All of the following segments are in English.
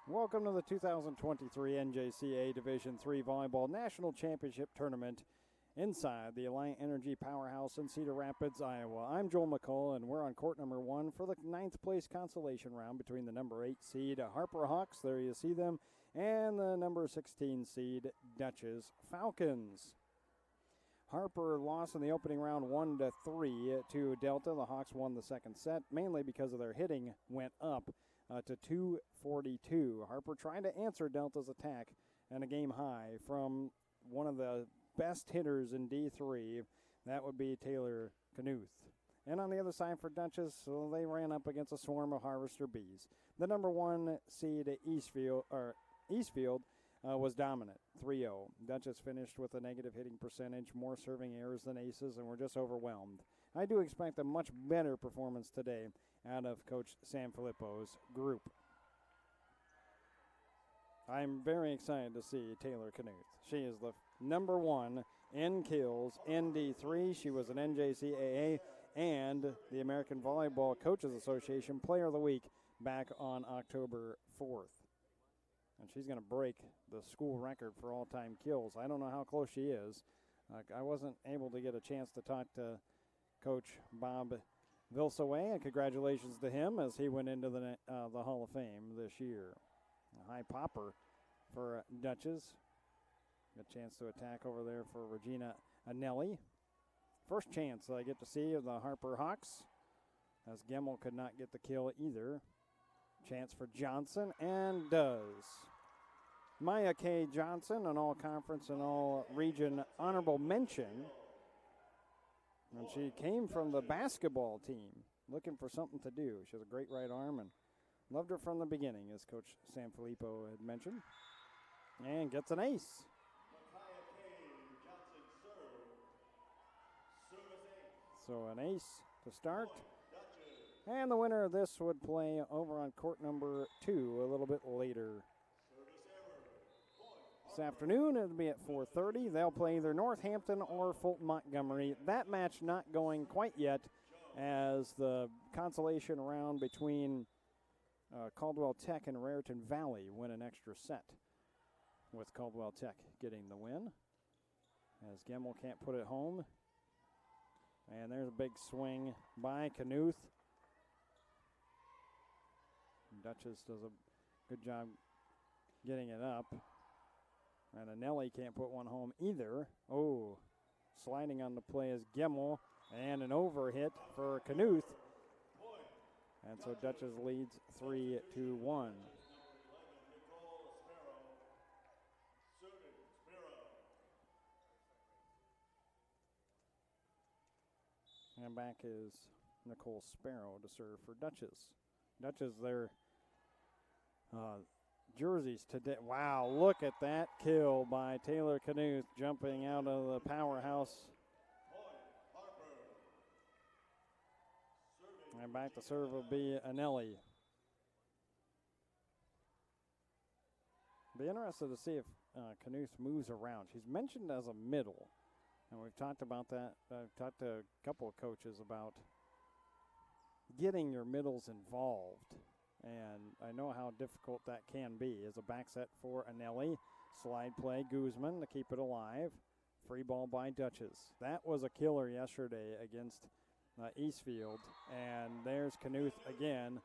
Welcome to the 2023 NJCAA Division III Volleyball National Championship Tournament inside the Alliant Energy Powerhouse in Cedar Rapids, Iowa. I'm Joel McCall, and we're on court number 1 for the 9th place consolation round between the number 8 seed Harper Hawks, there you see them, and the number 16 seed Dutchess Falcons. Harper lost in the opening round 1-3 to Delta. The Hawks won the second set, mainly because of their hitting went up to 242. Harper trying to answer Delta's attack and a game high from one of the best hitters in D3. That would be Taylor Knuth. And on the other side for Dutchess, so they ran up against a swarm of Harvester Bees. The number 1 seed Eastfield was dominant, 3-0. Dutchess finished with a negative hitting percentage, more serving errors than aces, and were just overwhelmed. I do expect a much better performance today out of Coach Sanfilippo's group. I'm very excited to see Taylor Knuth. She is the number 1 in kills in D3. She was an NJCAA and the American Volleyball Coaches Association Player of the Week back on October 4th. And she's going to break the school record for all-time kills. I don't know how close she is. I wasn't able to get a chance to talk to Coach Bob Vilsaway, and congratulations to him as he went into the Hall of Fame this year. A high popper for Dutchess. Good chance to attack over there for Regina Anelli. First chance I get to see of the Harper Hawks, as Gemmel could not get the kill either. Chance for Johnson, and does. Maya K. Johnson, an all-conference and all-region honorable mention. And she came from the basketball team, looking for something to do. She has a great right arm and loved her from the beginning, as Coach Sanfilippo had mentioned. And gets an ace. So an ace to start. And the winner of this would play over on court number 2 a little bit later. This afternoon, it'll be at 4:30. They'll play either Northampton or Fulton Montgomery. That match not going quite yet, as the consolation round between Caldwell Tech and Raritan Valley win an extra set, with Caldwell Tech getting the win, as Gemmel can't put it home. And there's a big swing by Knuth. Dutchess does a good job getting it up. And Anelli can't put one home either. Oh, sliding on the play is Gemmel, and an overhit for Knuth. And so Dutchess leads 3-1. And back is Nicole Sparrow to serve for Dutchess. Dutchess, their jerseys today. Wow, look at that kill by Taylor Knuth, jumping out of the powerhouse. And back to serve will be Anelli. Be interested to see if Knuth moves around. She's mentioned as a middle, and we've talked about that. I've talked to a couple of coaches about getting your middles involved, and I know how difficult that can be. As a back set for Anelli, slide play Guzman to keep it alive. Free ball by Dutchess. That was a killer yesterday against Eastfield, and there's Knuth again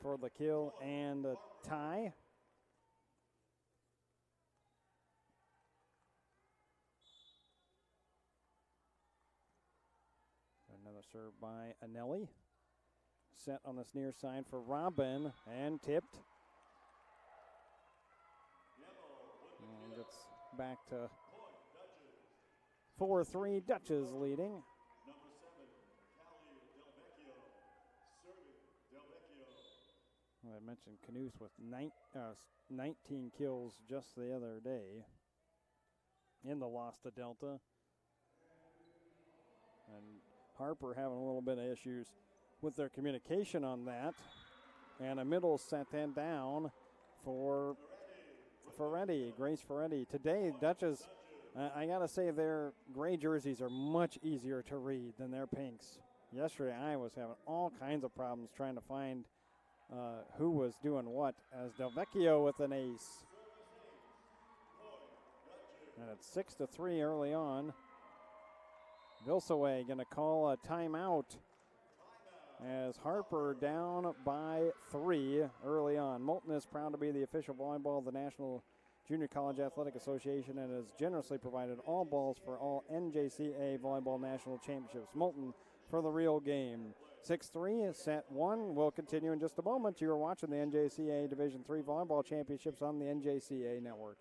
for the kill and a tie. Another serve by Anelli. Set on this near side for Robin, and tipped. And gets back to 4-3, Dutchess leading. Well, I mentioned Knuth with 19 kills just the other day in the loss to Delta. And Harper having a little bit of issues with their communication on that. And a middle set then down for Ferretti, Grace Ferretti. Today, Dutchess, I got to say their gray jerseys are much easier to read than their pinks. Yesterday, I was having all kinds of problems trying to find who was doing what, as Del Vecchio with an ace. And it's 6-3 early on. Vilsaway going to call a timeout as Harper down by 3 early on. Moulton is proud to be the official volleyball of the National Junior College Athletic Association and has generously provided all balls for all NJCAA Volleyball National Championships. Moulton for the real game. 6-3, set 1. We'll continue in just a moment. You are watching the NJCAA Division III Volleyball Championships on the NJCAA Network.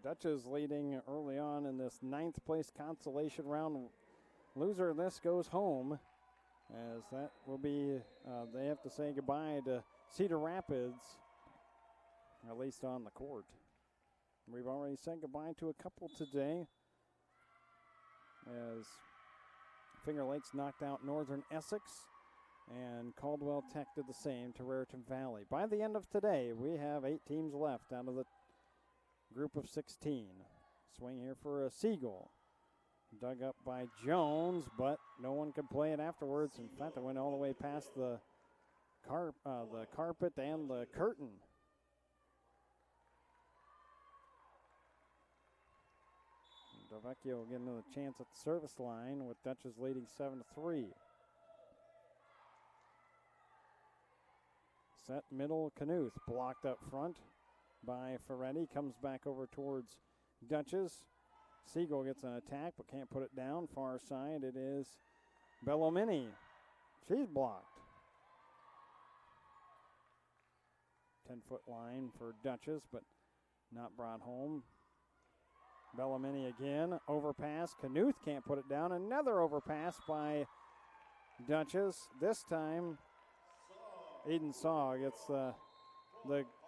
Dutchess leading early on in this 9th place consolation round. Loser of this goes home, as that will be, they have to say goodbye to Cedar Rapids, at least on the court. We've already said goodbye to a couple today, as Finger Lakes knocked out Northern Essex, and Caldwell Tech did the same to Raritan Valley. By the end of today, we have 8 teams left out of the group of 16. Swing here for a Siegel. Dug up by Jones, but no one could play it afterwards. In fact, it went all the way past the carpet and the curtain. Delvecchio getting a chance at the service line with Dutchess leading 7-3. Set middle, Knuth blocked up front by Ferretti. Comes back over towards Dutchess. Siegel gets an attack but can't put it down. Far side it is Bellomini. She's blocked. 10-foot line for Dutchess, but not brought home. Bellomini again. Overpass. Knuth can't put it down. Another overpass by Dutchess. This time Eden Saw gets the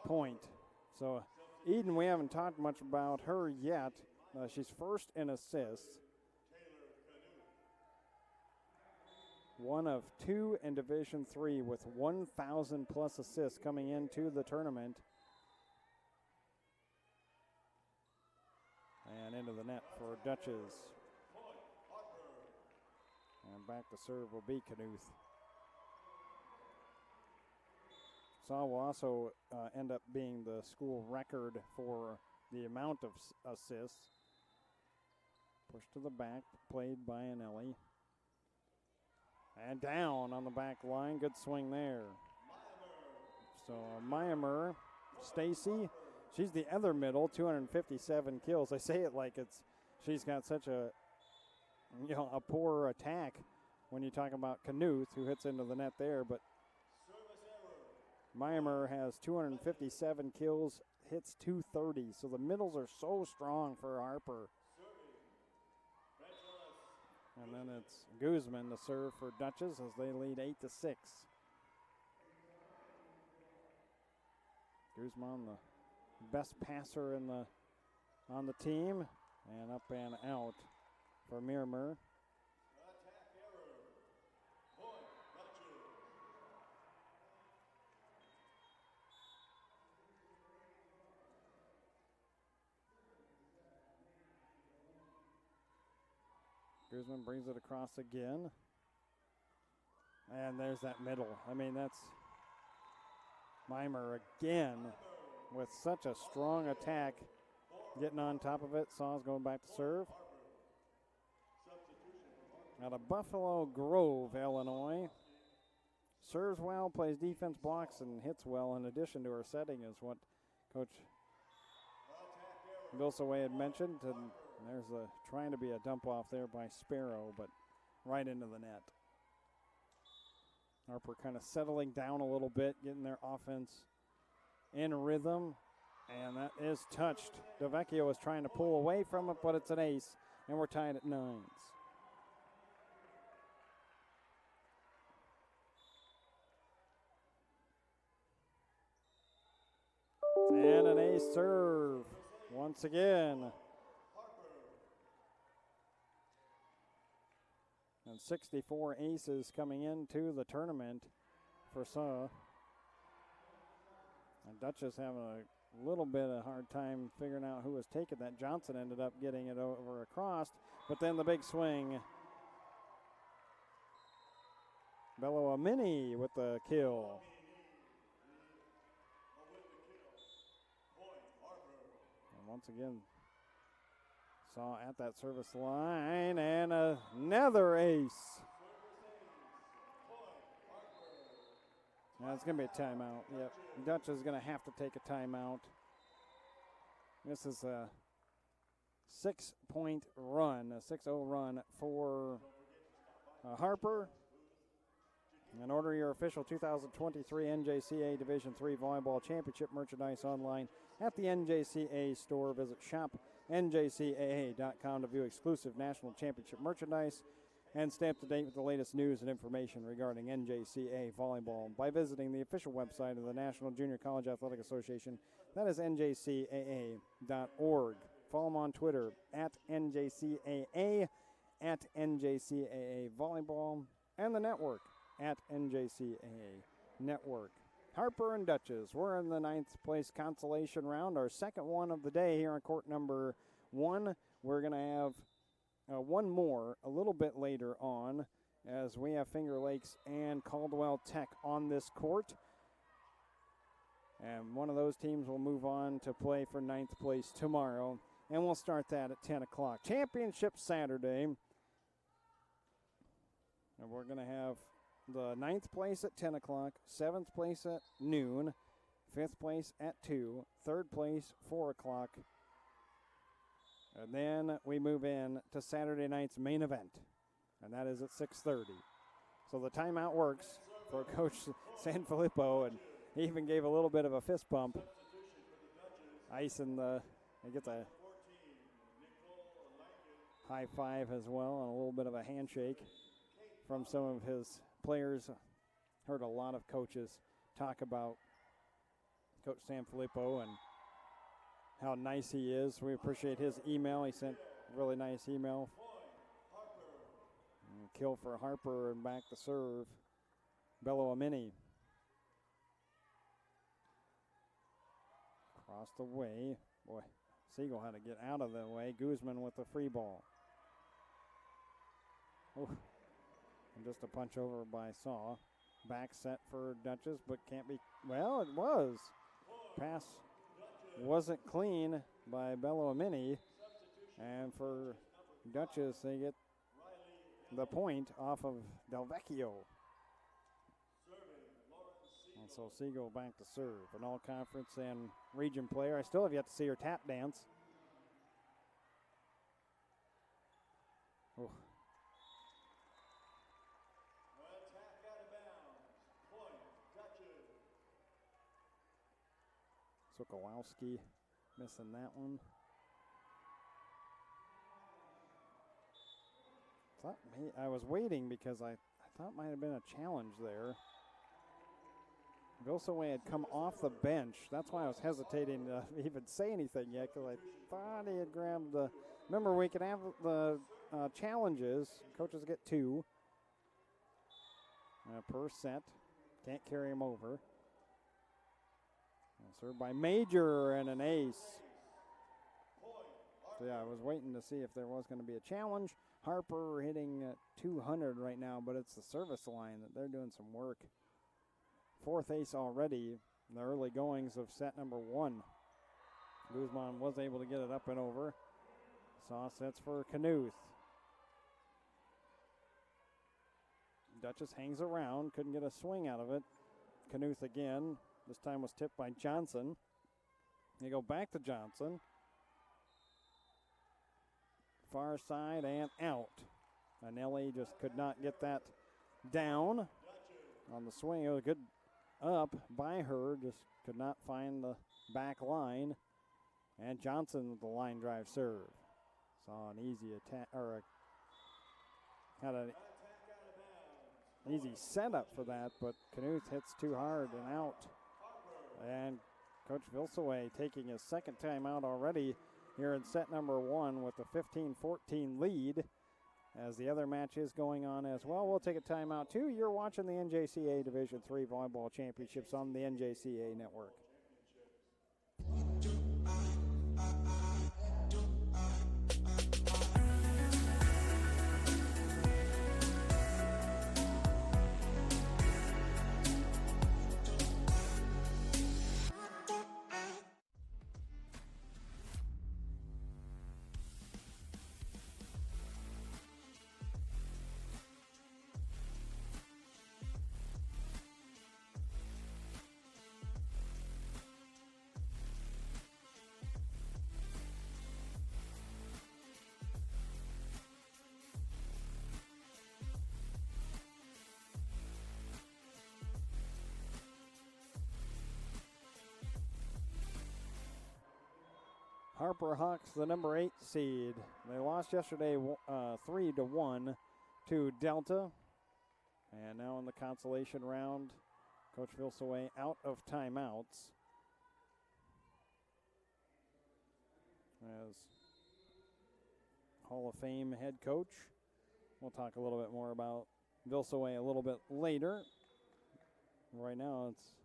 point. So Eden, we haven't talked much about her yet. She's first in assists. One of 2 in Division III with 1,000 plus assists coming into the tournament. And into the net for Dutchess. And back to serve will be Knuth. Saw will also end up being the school record for the amount of assists. Push to the back, played by Anelli. And down on the back line, good swing there. So Myamer, Stacy, she's the other middle, 257 kills. I say it like she's got such a poor attack when you talk about Knuth, who hits into the net there, but Myamer has 257 kills, hits 230. So the middles are so strong for Harper. And then it's Guzman to serve for Dutchess as they lead 8-6. Guzman, the best passer on the team, and up and out for Miramur. Guzman brings it across again. And there's that middle. I mean, that's Myamer again with such a strong attack. Getting on top of it. Saw's going back to serve. Out of Buffalo Grove, Illinois. Serves well, plays defense, blocks, and hits well in addition to her setting is what Coach Vilsaway had mentioned. And there's trying to be a dump off there by Sparrow, but right into the net. Harper kind of settling down a little bit, getting their offense in rhythm. And that is touched. DeVecchio is trying to pull away from it, but it's an ace. And we're tied at 9s. And an ace serve once again. And 64 aces coming into the tournament for Saw. And Dutchess having a little bit of a hard time figuring out who was taking that. Johnson ended up getting it over across, but then the big swing. Bello a mini with the kill. And once again, Saw at that service line, and another ace. Now it's going to be a timeout. Yep, Dutch is going to have to take a timeout. This is a 6-point run, a 6-0 run for Harper. And order your official 2023 NJCAA Division III Volleyball Championship merchandise online at the NJCAA store. Visit shop.njcaa.com to view exclusive national championship merchandise and stay up to date with the latest news and information regarding NJCAA volleyball by visiting the official website of the National Junior College Athletic Association. That is njcaa.org. Follow them on Twitter at NJCAA, at NJCAA Volleyball, and the network at NJCAA Network. Harper and Dutchess, we're in the 9th place consolation round, our second one of the day here on court number 1. We're going to have one more a little bit later on as we have Finger Lakes and Caldwell Tech on this court. And one of those teams will move on to play for 9th place tomorrow. And we'll start that at 10 o'clock. Championship Saturday. And we're going to have the 9th place at 10 o'clock, 7th place at noon, 5th place at 2, 3rd place 4 o'clock. And then we move in to Saturday night's main event, and that is at 6:30. So the timeout works for Coach Sanfilippo, and he even gave a little bit of a fist bump. Ice in the, he gets a high five as well, and a little bit of a handshake from some of his players. Heard a lot of coaches talk about Coach Sanfilippo and how nice he is. We appreciate his email. He sent a really nice email. And kill for Harper and back to serve. Bello a mini. Across the way. Boy, Siegel had to get out of the way. Guzman with the free ball. Ooh. And just a punch over by Saw. Back set for Dutchess, but can't be. Well, it was. Pass wasn't clean by Bello a mini. And for Dutchess, they get the point off of Del Vecchio. And so Siegel back to serve. An all-conference and region player. I still have yet to see her tap dance. Oh. Sokolowski missing that one. I was waiting because I thought might have been a challenge there. Vilsaway had come off the bench. That's why I was hesitating to even say anything yet, because I thought he had grabbed the. Remember, we can have the challenges. Coaches get 2 per set. Can't carry them over. Served by Major and an ace. So yeah, I was waiting to see if there was going to be a challenge. Harper hitting 200 right now, but it's the service line that they're doing some work. 4th ace already in the early goings of set number 1. Guzman was able to get it up and over. Saw sets for Knuth. Dutchess hangs around, couldn't get a swing out of it. Knuth again. This time was tipped by Johnson. They go back to Johnson. Far side and out. Anelli just could not get that down. on the swing. It was good up by her, just could not find the back line. And Johnson with the line drive serve. Saw an easy attack, or had an easy setup for that, but Knuth hits too hard and out. And Coach Vilsaway taking his second timeout already here in set number 1 with a 15-14 lead as the other match is going on as well. We'll take a timeout too. You're watching the NJCAA Division III Volleyball Championships on the NJCAA Network. Harper Hawks, the number 8 seed. They lost yesterday 3-1 to Delta. And now in the consolation round, Coach Vilsaway out of timeouts. As Hall of Fame head coach. We'll talk a little bit more about Vilsaway a little bit later. Right now it's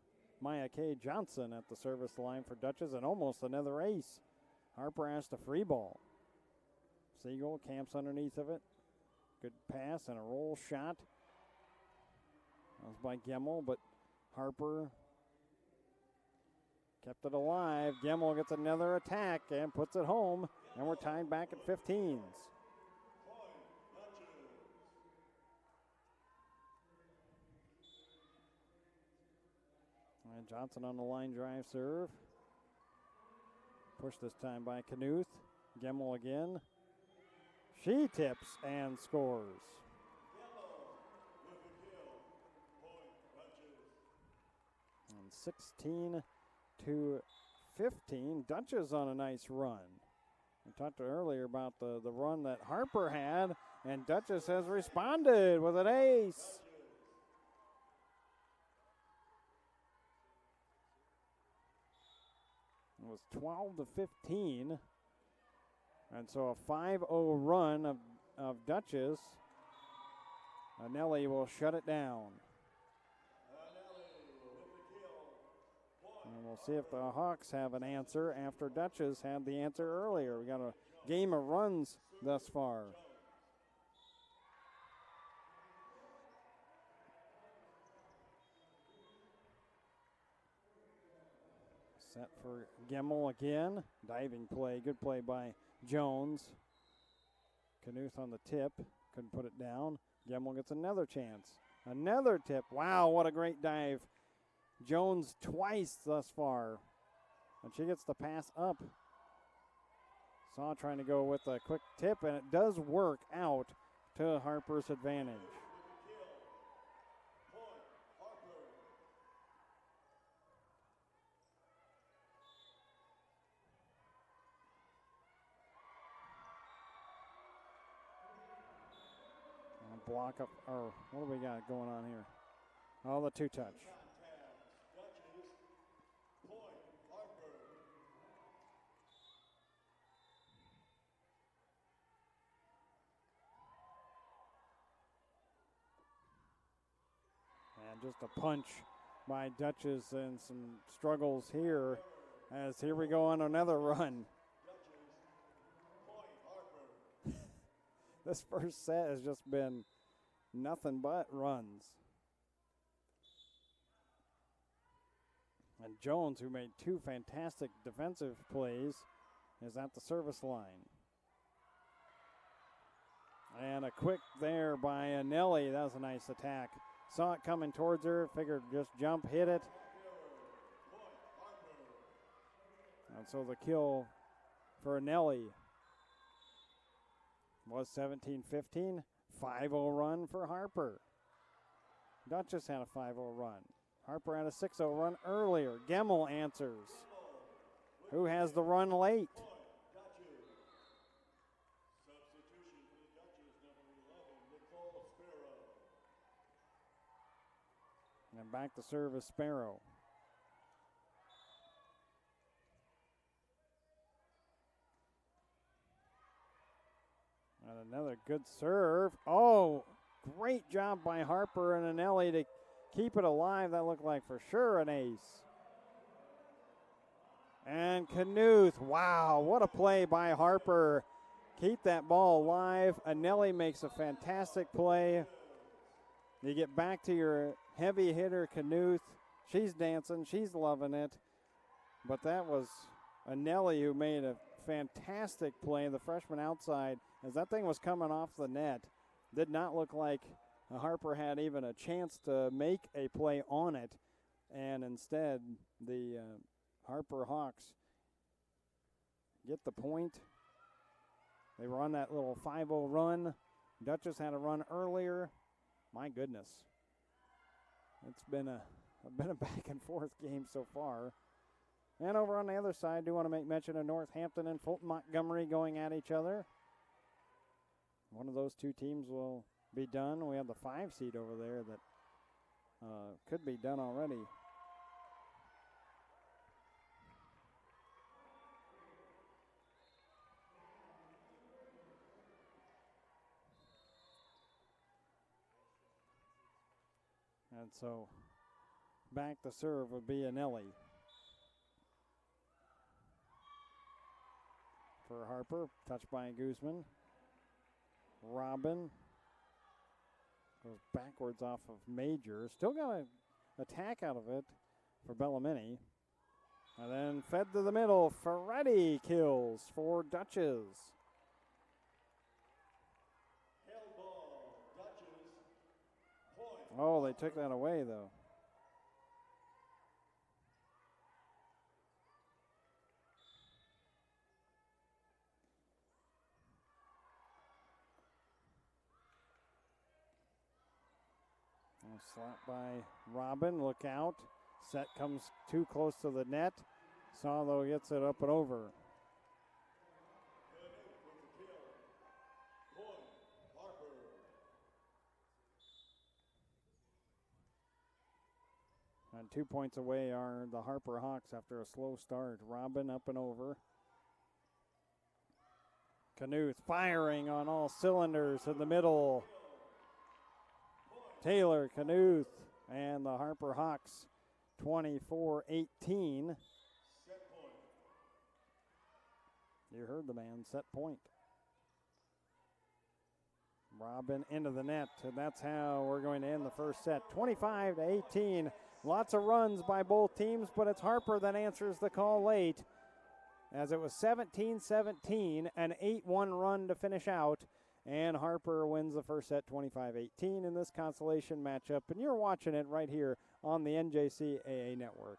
Maya K. Johnson at the service line for Dutchess, and almost another ace. Harper asked a free ball. Siegel camps underneath of it. Good pass and a roll shot. That was by Gemmel, but Harper kept it alive. Gemmel gets another attack and puts it home, and we're tied back at 15s. And Johnson on the line drive serve. Push this time by Knuth. Gemmel again. She tips and scores. And 16-15. Dutchess on a nice run. We talked earlier about the run that Harper had, and Dutchess has responded with an ace. It was 12-15. And so a 5-0 run of Dutchess. Anelli will shut it down. And we'll see if the Hawks have an answer after Dutchess had the answer earlier. We got a game of runs thus far. Set for Gemmel again. Diving play. Good play by Jones. Knuth on the tip. Couldn't put it down. Gemmel gets another chance. Another tip. Wow, what a great dive. Jones twice thus far. And she gets the pass up. Saw trying to go with a quick tip, and it does work out to Harper's advantage. Block up, or what do we got going on here? Oh, the two-touch. And just a punch by Dutchess and some struggles here, as here we go on another run. This first set has just been nothing but runs. And Jones, who made two fantastic defensive plays, is at the service line. And a quick there by Anelli. That was a nice attack. Saw it coming towards her, figured just jump, hit it. And so the kill for Anelli was 17-15. 5-0 run for Harper. Dutchess had a 5-0 run. Harper had a 6-0 run earlier. Gemmel answers. Who has the run late? And back to serve is Sparrow. And another good serve. Oh, great job by Harper and Anelli to keep it alive. That looked like for sure an ace. And Knuth, wow, what a play by Harper. Keep that ball alive. Anelli makes a fantastic play. You get back to your heavy hitter, Knuth. She's dancing, she's loving it. But that was Anelli who made a fantastic play, the freshman outside, as that thing was coming off the net. Did not look like Harper had even a chance to make a play on it. And instead, the Harper Hawks get the point. They were on that little 5-0 run. Dutchess had a run earlier. My goodness. It's been a back and forth game so far. And over on the other side, I do want to make mention of Northampton and Fulton Montgomery going at each other. One of those two teams will be done. We have the 5 seed over there that could be done already. And so back to serve would be Anelli. For Harper, touched by Guzman. Robin goes backwards off of Major. Still got an attack out of it for Bellamini. And then fed to the middle. Ferretti kills for Dutchess. Oh, they took that away, though. Slap by Robin. Look out. Set comes too close to the net. Salo gets it up and over. And 2 points away are the Harper Hawks after a slow start. Robin up and over. Knuth firing on all cylinders in the middle. Taylor, Knuth, and the Harper Hawks 24-18. You heard the man, set point. Robin into the net, and that's how we're going to end the first set. 25-18. Lots of runs by both teams, but it's Harper that answers the call late, as it was 17-17, an 8-1 run to finish out, and Harper wins the first set 25-18 in this consolation matchup, and you're watching it right here on the NJCAA Network.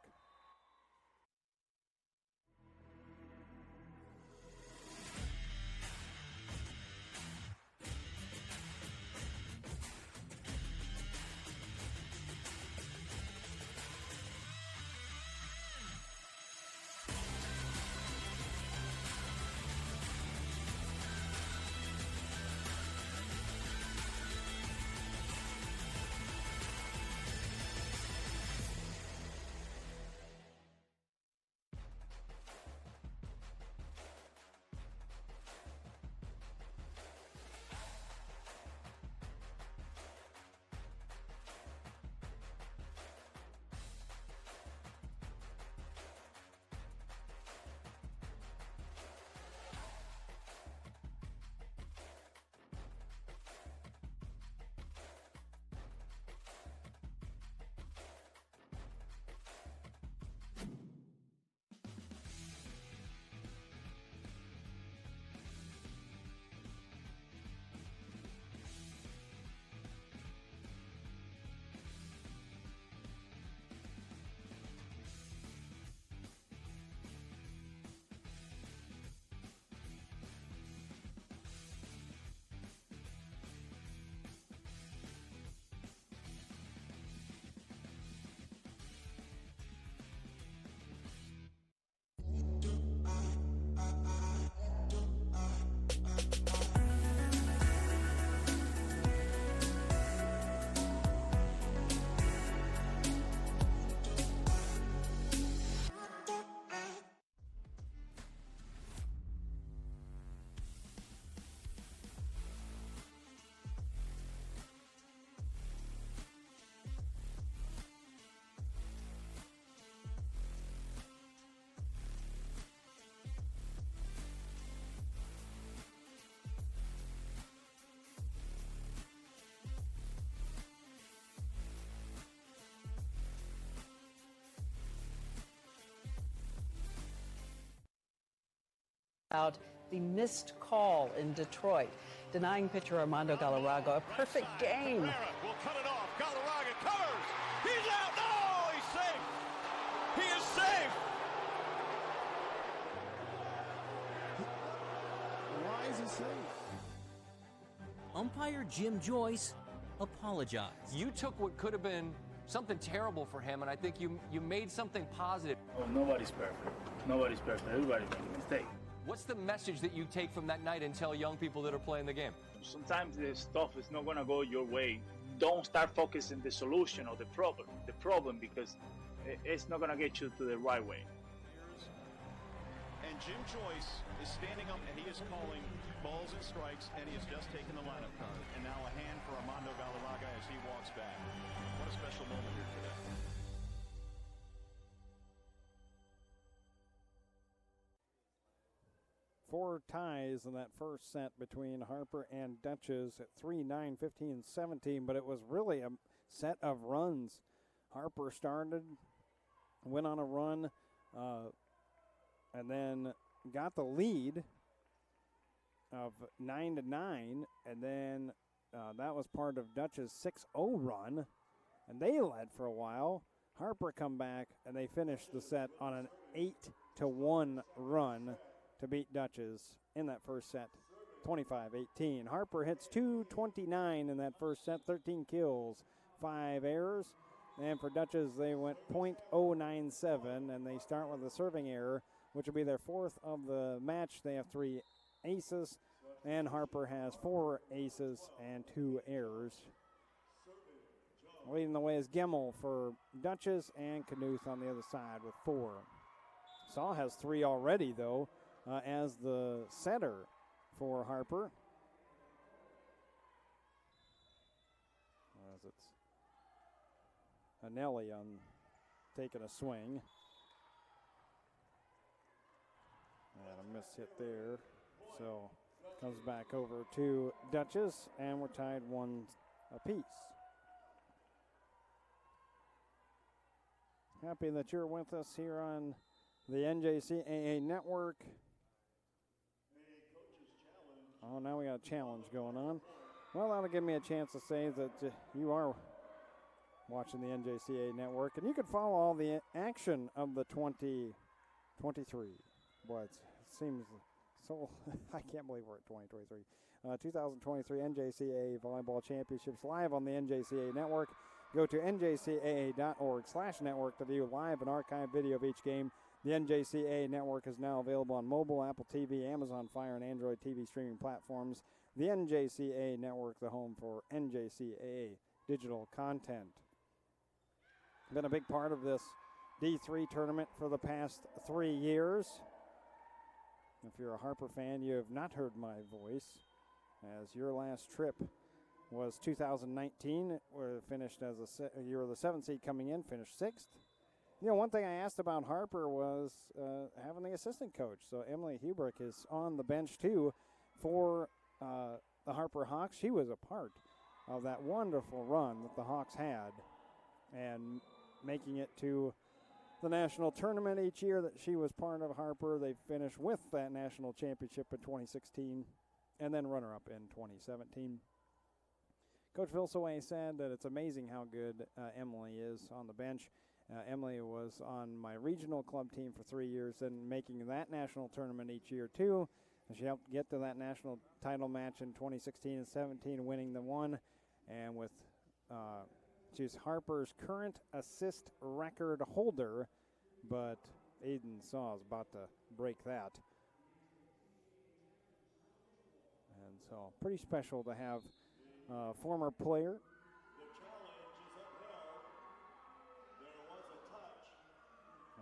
About the missed call in Detroit, denying pitcher Armando Galarraga a perfect game. Will cut it off. Galarraga covers. He's out. No, he's safe. He is safe. Why is he safe? Umpire Jim Joyce apologized. You took what could have been something terrible for him, and I think you made something positive. Oh, nobody's perfect. Nobody's perfect. Everybody makes a mistake. What's the message that you take from that night and tell young people that are playing the game? Sometimes the stuff is not going to go your way. Don't start focusing the solution or the problem because it's not going to get you to the right way. And Jim Joyce is standing up, and he is calling balls and strikes, and he has just taken the lineup card. And now a hand for Armando Galarraga as he walks back. What a special moment here today. Four ties in that first set between Harper and Dutchess at 3-9, 15, 17, but it was really a set of runs. Harper started, went on a run, and then got the lead of 9-9, and then that was part of Dutchess' 6-0 run, and they led for a while. Harper come back, and they finished the set on an 8-1 run to beat Dutchess in that first set, 25-18. Harper hits .229 in that first set, 13 kills, 5 errors. And for Dutchess, they went .097, and they start with a serving error, which will be their fourth of the match. They have 3 aces, and Harper has 4 aces and 2 errors. Leading the way is Gemmel for Dutchess, and Knuth on the other side with 4. Saw has 3 already, though, as the setter for Harper. As it's Anelli on taking a swing. And a miss hit there. So comes back over to Dutchess, and we're tied 1 apiece. Happy that you're with us here on the NJCAA network. Oh, now we got a challenge going on. Well, that'll give me a chance to say that you are watching the NJCAA network, and you can follow all the action of the 2023. Boy, it seems so, I can't believe we're at 2023. 2023 NJCAA Volleyball Championships live on the NJCAA network. Go to njcaa.org/network to view live and archive video of each game. The NJCAA network is now available on mobile, Apple TV, Amazon Fire, and Android TV streaming platforms. The NJCAA network, the home for NJCAA digital content. Been a big part of this D3 tournament for the past 3 years. If you're a Harper fan, you have not heard my voice, as your last trip was 2019, where it finished as you were the 7th seed coming in, finished 6th. You know, one thing I asked about Harper was having the assistant coach. So Emily Hubrick is on the bench, too, for the Harper Hawks. She was a part of that wonderful run that the Hawks had, and making it to the national tournament each year that she was part of Harper. They finished with that national championship in 2016, and then runner-up in 2017. Coach Vilsaway said that it's amazing how good Emily is on the bench. Emily was on my regional club team for 3 years and making that national tournament each year, too. And she helped get to that national title match in 2016 and 17, winning the one. And with she's Harper's current assist record holder, but Aiden Saw is about to break that. And so pretty special to have a former player.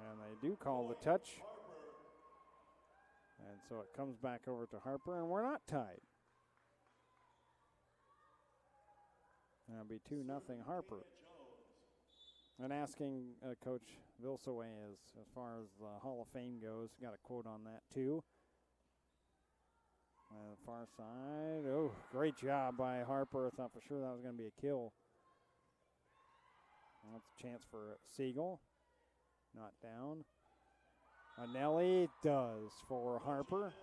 And they do call the touch. And so it comes back over to Harper, and we're not tied. And it'll be 2-0 Harper. And asking Coach Vilsaway as far as the Hall of Fame goes, got a quote on that too. Far side, oh, great job by Harper. I thought for sure that was going to be a kill. That's a chance for Siegel. Not down. Anelli does for Harper.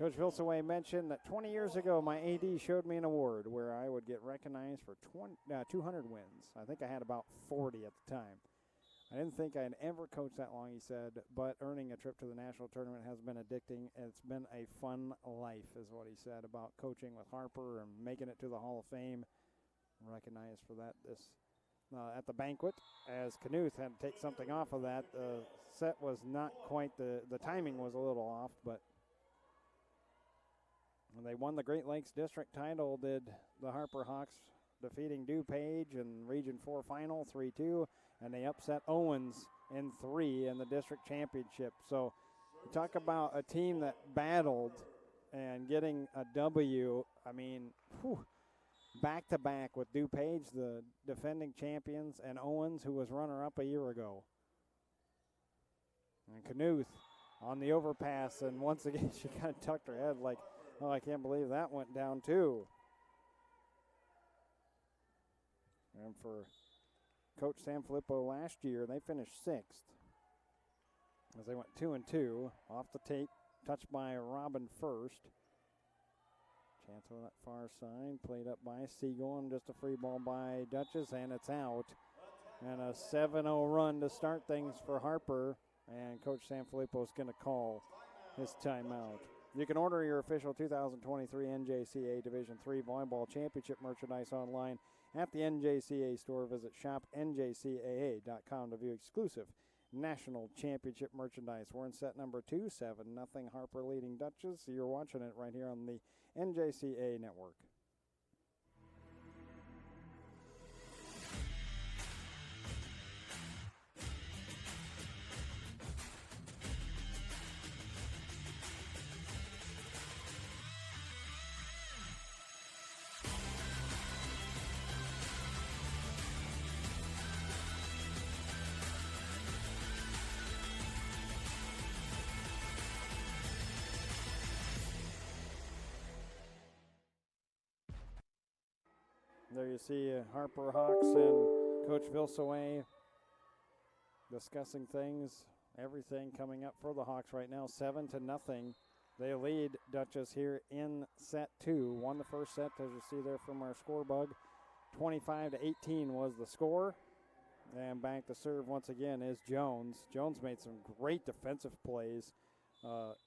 Coach Vilsaway mentioned that 20 years ago, my AD showed me an award where I would get recognized for 200 wins. I think I had about 40 at the time. I didn't think I'd ever coach that long, he said, but earning a trip to the national tournament has been addicting. It's been a fun life, is what he said about coaching with Harper and making it to the Hall of Fame. Recognized for that this at the banquet, as Knuth had to take something off of that. The set was not quite, the timing was a little off, but when they won the Great Lakes District title, did the Harper Hawks, defeating DuPage in Region 4 final 3-2, and they upset Owens in 3 in the district championship. So you talk about a team that battled and getting a W. I mean, back-to-back with DuPage, the defending champions, and Owens, who was runner-up a year ago. And Knuth on the overpass, and once again she kind of tucked her head like, oh, I can't believe that went down too. And for Coach Sanfilippo last year, they finished 6th as they went 2-2 off the tape, touched by Robin first. Chance on that far side, played up by Siegel, and just a free ball by Dutchess, and it's out. And a 7-0 run to start things for Harper, and Coach Sanfilippo is going to call his timeout. You can order your official 2023 NJCAA Division III Volleyball Championship merchandise online at the NJCAA store. Visit shopnjcaa.com to view exclusive national championship merchandise. We're in set number 2, 7-0 Harper leading Dutchess. You're watching it right here on the NJCAA network. There you see Harper Hawks and Coach Vilsaway discussing things, everything coming up for the Hawks right now. 7-0. They lead Dutchess here in set 2. Won the first set, as you see there from our score bug. 25-18 was the score. And back to serve once again is Jones. Jones made some great defensive plays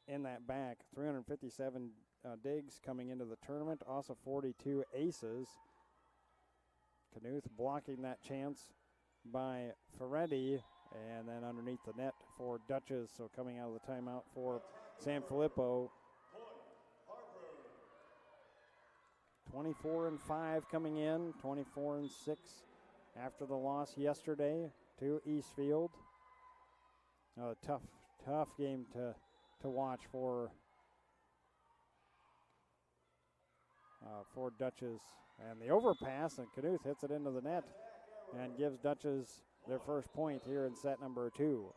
in that back. 357 digs coming into the tournament. Also 42 aces. Knuth blocking that chance by Ferretti, and then underneath the net for Dutchess. So coming out of the timeout for Sanfilippo. 24-5 coming in, 24-6 after the loss yesterday to Eastfield. A tough game to watch for Dutchess. And the overpass, and Knuth hits it into the net and gives Dutchess their first point here in set number 2.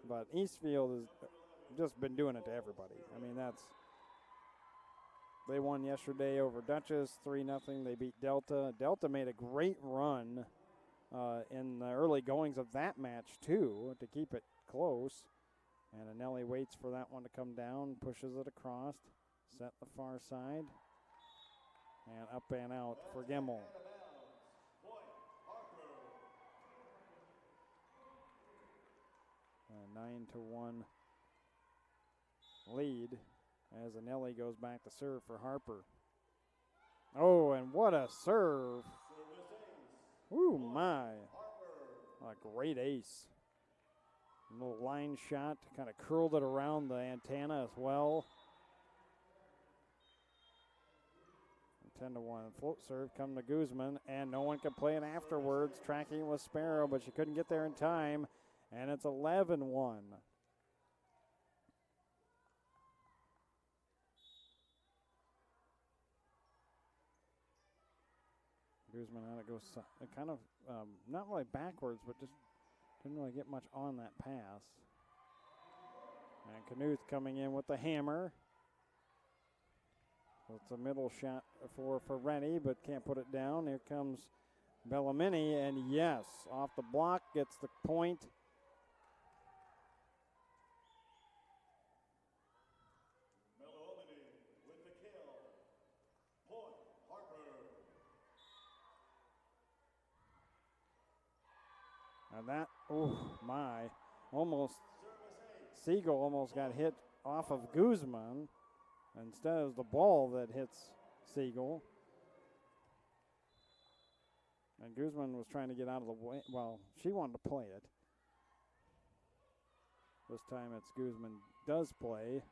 But Eastfield has just been doing it to everybody. I mean, they won yesterday over Dutchess 3-0. They beat Delta. Delta made a great run in the early goings of that match, too, to keep it close. And Anelli waits for that one to come down, pushes it across, set the far side. And up and out for Gemmel. A 9-1 lead as Anelli goes back to serve for Harper. Oh, and what a serve. Ooh, my. A great ace. A little line shot, kind of curled it around the antenna as well. 10-1 float serve come to Guzman, and no one could play it afterwards. Tracking with Sparrow, but she couldn't get there in time, and it's 11-1. Guzman had it go kind of not really backwards, but just didn't really get much on that pass. And Knuth coming in with the hammer. It's a middle shot for Ferretti, but can't put it down. Here comes Bellamini, and yes, off the block, gets the point. And that, oh my, Siegel almost got hit off of Guzman. Instead, it was the ball that hits Siegel. And Guzman was trying to get out of the way. Well, she wanted to play it. This time it's Guzman does play.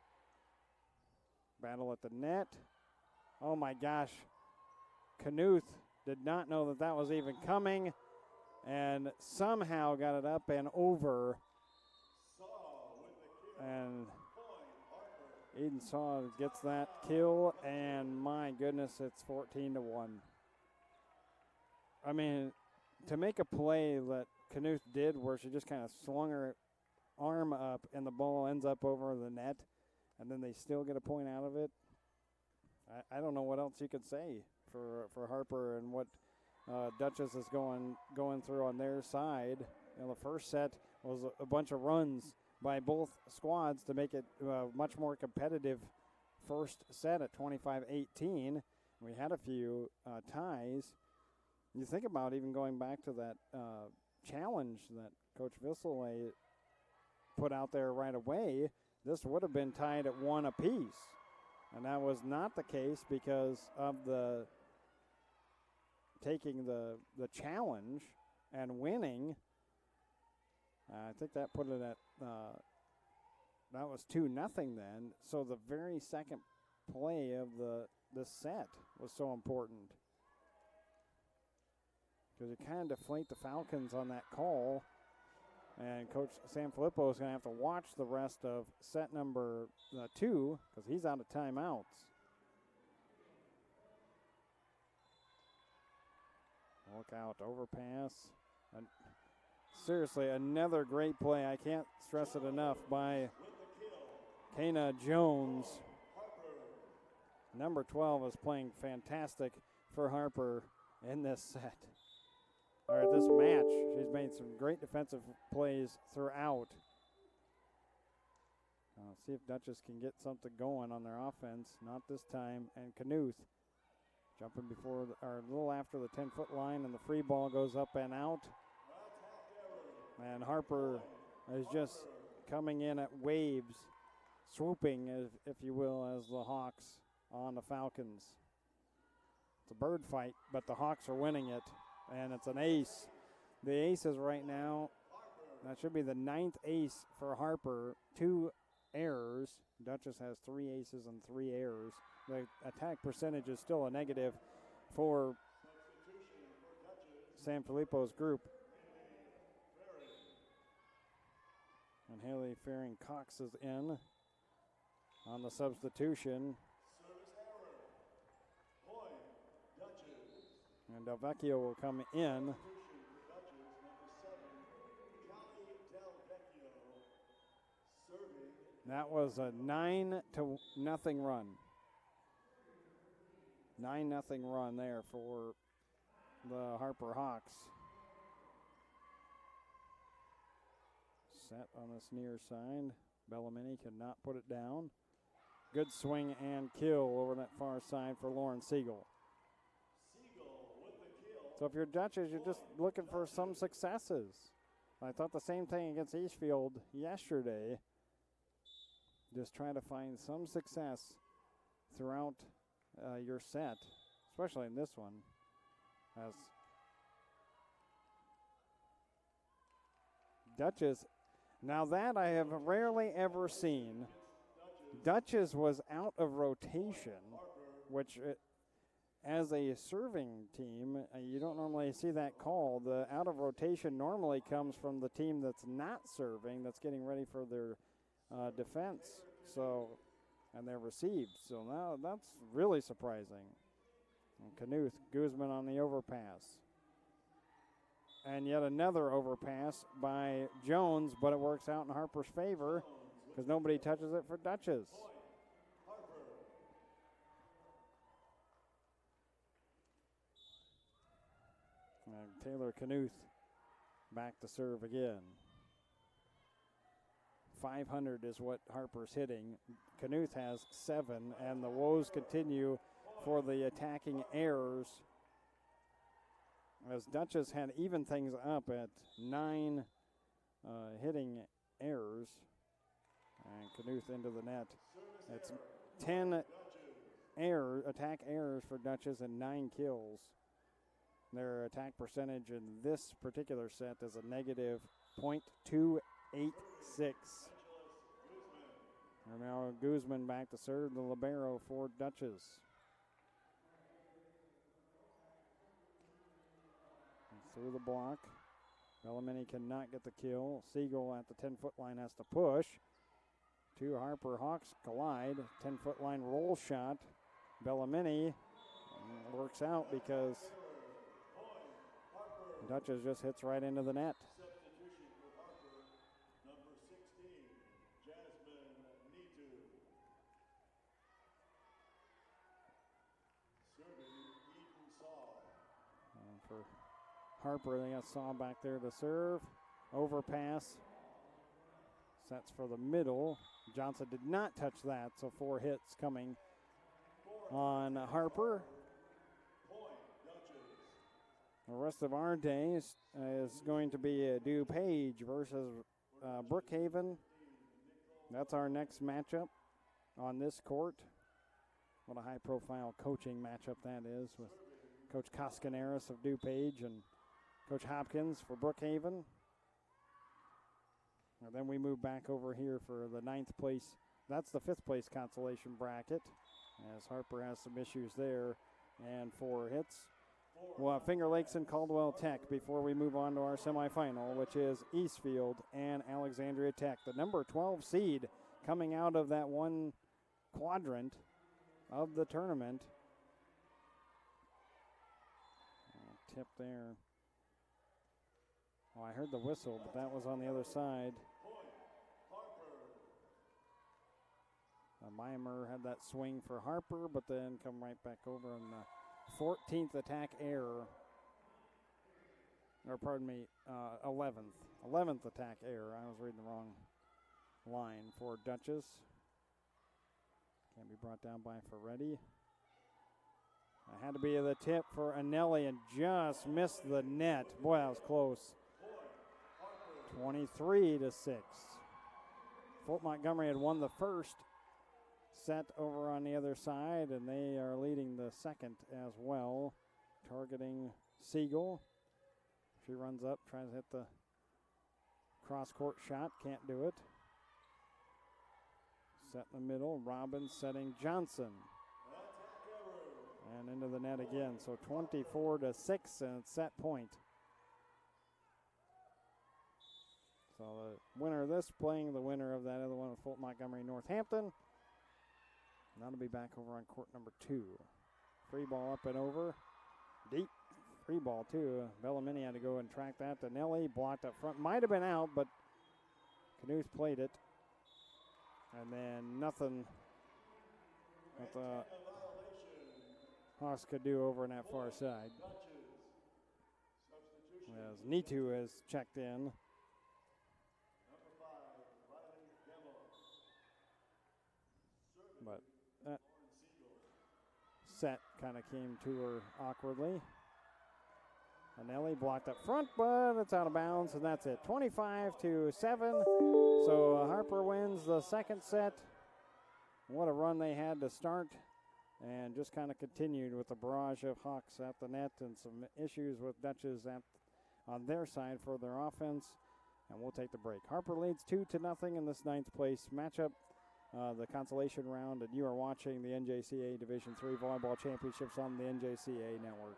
Battle at the net. Oh my gosh. Knuth did not know that that was even coming and somehow got it up and over. And Eden Saw gets that kill, and my goodness, it's 14-1. I mean, to make a play that Knuth did where she just kind of swung her arm up and the ball ends up over the net, and then they still get a point out of it, I don't know what else you could say for Harper and what Dutchess is going through on their side. You know, the first set was a bunch of runs by both squads to make it much more competitive first set at 25-18. We had a few ties. You think about even going back to that challenge that Coach Visselay put out there right away, this would have been tied at 1 apiece. And that was not the case because of the taking the challenge and winning. I think that put it at, that was 2-0 then. So the very second play of the set was so important. Because you kind of deflate the Falcons on that call. And Coach Sanfilippo is going to have to watch the rest of set number 2 because he's out of timeouts. Look out, overpass. And seriously, another great play. I can't stress it enough by Kana Jones. Number 12 is playing fantastic for Harper in this set. Or this match. She's made some great defensive plays throughout. See if Dutchess can get something going on their offense. Not this time. And Knuth jumping before, or a little after the 10-foot line, and the free ball goes up and out. And Harper is just coming in at waves, swooping, if you will, as the Hawks on the Falcons. It's a bird fight, but the Hawks are winning it. And it's an ace. The aces right now, that should be the 9th ace for Harper. 2 errors. Dutchess has 3 aces and 3 errors. The attack percentage is still a negative for Sanfilippo's group. And Haley Fearing-Cox is in on the substitution. And Del Vecchio will come in. That was a 9-0 run. 9-0 run there for the Harper Hawks. Set on this near side. Bellamini cannot put it down. Good swing and kill over that far side for Lauren Siegel. So if you're Dutchess, you're just looking for some successes. I thought the same thing against Eastfield yesterday. Just try to find some success throughout your set, especially in this one. As Dutchess, now that I have rarely ever seen. Dutchess was out of rotation, which as a serving team, you don't normally see that call. The out of rotation normally comes from the team that's not serving, that's getting ready for their defense. So, and they're received. So now that's really surprising. And Knuth, Guzman on the overpass. And yet another overpass by Jones, but it works out in Harper's favor because nobody touches it for Dutchess. And Taylor Knuth back to serve again. 500 is what Harper's hitting. Knuth has 7, and the woes continue for the attacking errors as Dutchess had even things up at 9 hitting errors. And Knuth into the net. It's 10 attack errors for Dutchess and 9 kills. Their attack percentage in this particular set is a negative .286. And now Guzman back to serve the libero for Dutchess. Through the block. Bellamini cannot get the kill. Siegel at the 10-foot line has to push. 2 Harper Hawks collide. 10-foot line roll shot. Bellamini works out because Dutchess just hits right into the net. For Harper, they got Saw back there to serve. Overpass. Sets for the middle. Johnson did not touch that, so 4 hits coming on Harper. The rest of our day is going to be DuPage versus Brookhaven. That's our next matchup on this court. What a high-profile coaching matchup that is with Coach Koskinaris of DuPage and Coach Hopkins for Brookhaven. And then we move back over here for the 9th place. That's the 5th place consolation bracket, as Harper has some issues there and 4 hits. We'll have Finger Lakes and Caldwell Tech before we move on to our semifinal, which is Eastfield and Alexandria Tech. The number 12 seed coming out of that one quadrant of the tournament. Tip there. Oh, I heard the whistle, but that was on the other side. Meimer had that swing for Harper, but then come right back over on the 14th attack error. Or pardon me, 11th attack error. I was reading the wrong line for Dutchess. Can't be brought down by Ferretti. I had to be the tip for Anelli and just missed the net. Boy, that was close. 23-6. Fort Montgomery had won the first set over on the other side, and they are leading the second as well. Targeting Siegel. She runs up, tries to hit the cross-court shot, can't do it. Set in the middle, Robbins setting Johnson. And into the net again, so 24-6, and it's set point. So the winner of this playing the winner of that other one with Fort Montgomery Northampton. That'll be back over on court number 2. Free ball up and over. Deep free ball too. Bellamini had to go and track that to Nelly. Blocked up front. Might have been out, but Knuth played it. And then nothing that the Hawks could do over on that far side. As Nitu has checked in. But that set kind of came to her awkwardly. Anelli blocked up front, but it's out of bounds, and that's it. 25-7. So Harper wins the second set. What a run they had to start, and just kind of continued with the barrage of Hawks at the net and some issues with Dutchess on their side for their offense. And we'll take the break. Harper leads 2-0 in this 9th place matchup. The consolation round, and you are watching the NJCAA Division III Volleyball Championships on the NJCAA Network.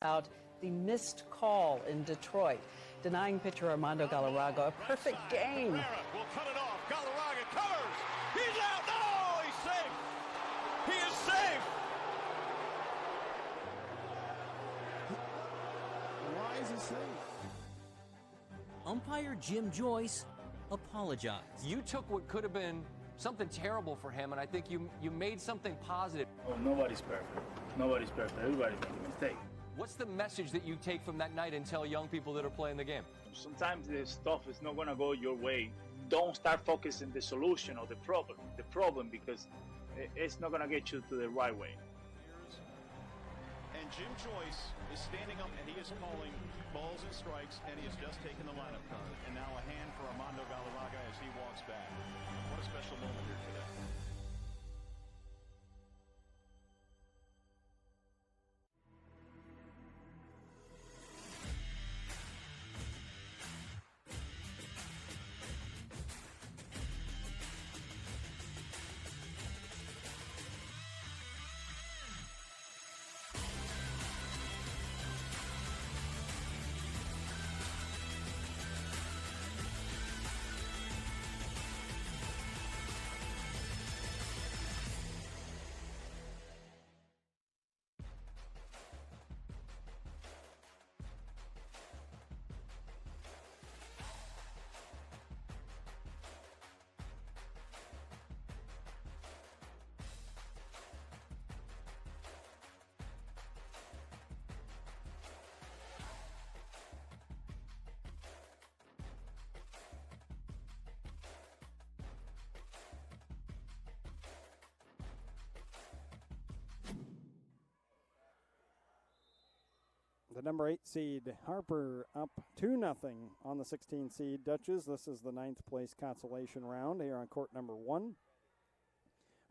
about the missed call in Detroit, denying pitcher Armando Galarraga a perfect game. Rivera will cut it off. Galarraga covers. He's out. No, he's safe. He is safe. Why is he safe? Umpire Jim Joyce apologized. You took what could have been something terrible for him, and I think you made something positive. Oh, nobody's perfect. Nobody's perfect. Everybody's making mistakes. What's the message that you take from that night and tell young people that are playing the game? Sometimes the stuff is not going to go your way. Don't start focusing the solution or the problem because it's not going to get you to the right way. And Jim Joyce is standing up and he is calling balls and strikes, and he has just taken the lineup card. And now a hand for Armando Galarraga as he walks back. What a special moment here today. The number 8 seed, Harper, up 2-0 on the 16 seed, Dutchess. This is the 9th place consolation round here on court number 1.